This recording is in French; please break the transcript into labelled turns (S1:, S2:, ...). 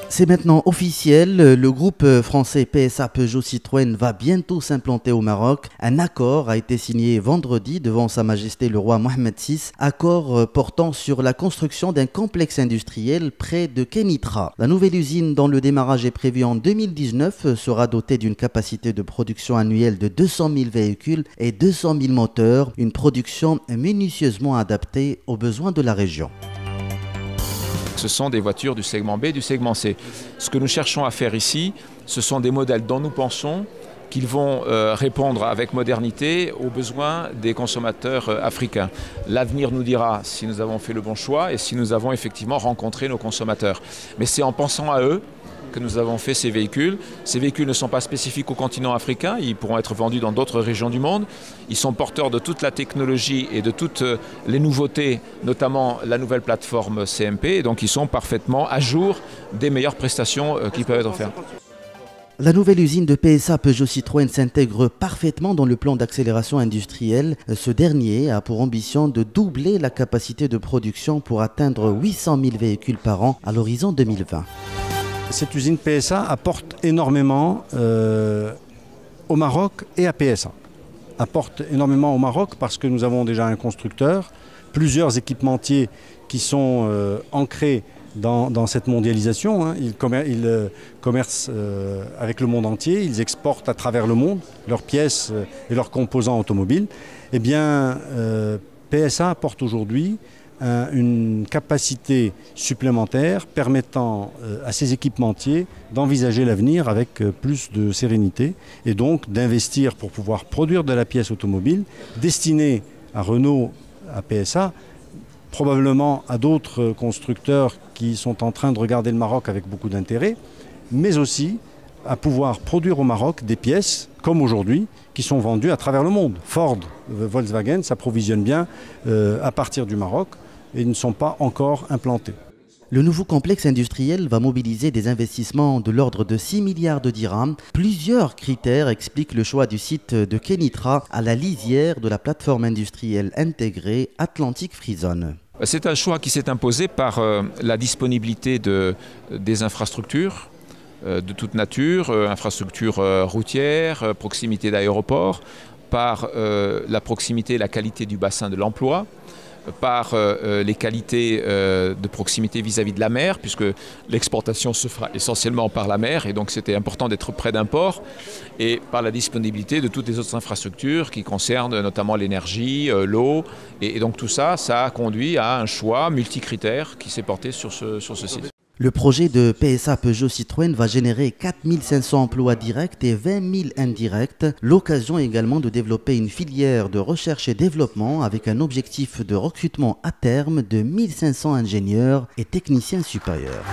S1: C'est maintenant officiel, le groupe français PSA Peugeot Citroën va bientôt s'implanter au Maroc. Un accord a été signé vendredi devant Sa Majesté le roi Mohammed VI, accord portant sur la construction d'un complexe industriel près de Kenitra. La nouvelle usine dont le démarrage est prévu en 2019 sera dotée d'une capacité de production annuelle de 200 000 véhicules et 200 000 moteurs, une production minutieusement adaptée aux besoins de la région.
S2: Ce sont des voitures du segment B et du segment C. Ce que nous cherchons à faire ici, ce sont des modèles dont nous pensons qu'ils vont répondre avec modernité aux besoins des consommateurs africains. L'avenir nous dira si nous avons fait le bon choix et si nous avons effectivement rencontré nos consommateurs. Mais c'est en pensant à eux que nous avons fait ces véhicules. Ces véhicules ne sont pas spécifiques au continent africain, ils pourront être vendus dans d'autres régions du monde. Ils sont porteurs de toute la technologie et de toutes les nouveautés, notamment la nouvelle plateforme CMP, et donc ils sont parfaitement à jour des meilleures prestations qui peuvent être offertes.
S1: La nouvelle usine de PSA Peugeot Citroën s'intègre parfaitement dans le plan d'accélération industrielle. Ce dernier a pour ambition de doubler la capacité de production pour atteindre 800 000 véhicules par an à l'horizon 2020.
S3: Cette usine PSA apporte énormément au Maroc et à PSA. Apporte énormément au Maroc parce que nous avons déjà un constructeur, plusieurs équipementiers qui sont ancrés dans cette mondialisation. Ils commercent avec le monde entier, ils exportent à travers le monde leurs pièces et leurs composants automobiles. Eh bien, PSA apporte aujourd'hui une capacité supplémentaire permettant à ces équipementiers d'envisager l'avenir avec plus de sérénité et donc d'investir pour pouvoir produire de la pièce automobile destinée à Renault, à PSA, probablement à d'autres constructeurs qui sont en train de regarder le Maroc avec beaucoup d'intérêt, mais aussi à pouvoir produire au Maroc des pièces, comme aujourd'hui, qui sont vendues à travers le monde. Ford, Volkswagen s'approvisionnent bien à partir du Maroc et ne sont pas encore implantés.
S1: Le nouveau complexe industriel va mobiliser des investissements de l'ordre de 6 milliards de dirhams. Plusieurs critères expliquent le choix du site de Kenitra à la lisière de la plateforme industrielle intégrée Atlantic Free Zone.
S2: C'est un choix qui s'est imposé par la disponibilité des infrastructures de toute nature, infrastructures routières, proximité d'aéroports, par la proximité et la qualité du bassin de l'emploi, par les qualités de proximité vis-à-vis de la mer, puisque l'exportation se fera essentiellement par la mer, et donc c'était important d'être près d'un port, et par la disponibilité de toutes les autres infrastructures qui concernent notamment l'énergie, l'eau, et donc tout ça, ça a conduit à un choix multicritère qui s'est porté sur ce site.
S1: Le projet de PSA Peugeot Citroën va générer 4 500 emplois directs et 20 000 indirects. L'occasion également de développer une filière de recherche et développement avec un objectif de recrutement à terme de 1 500 ingénieurs et techniciens supérieurs.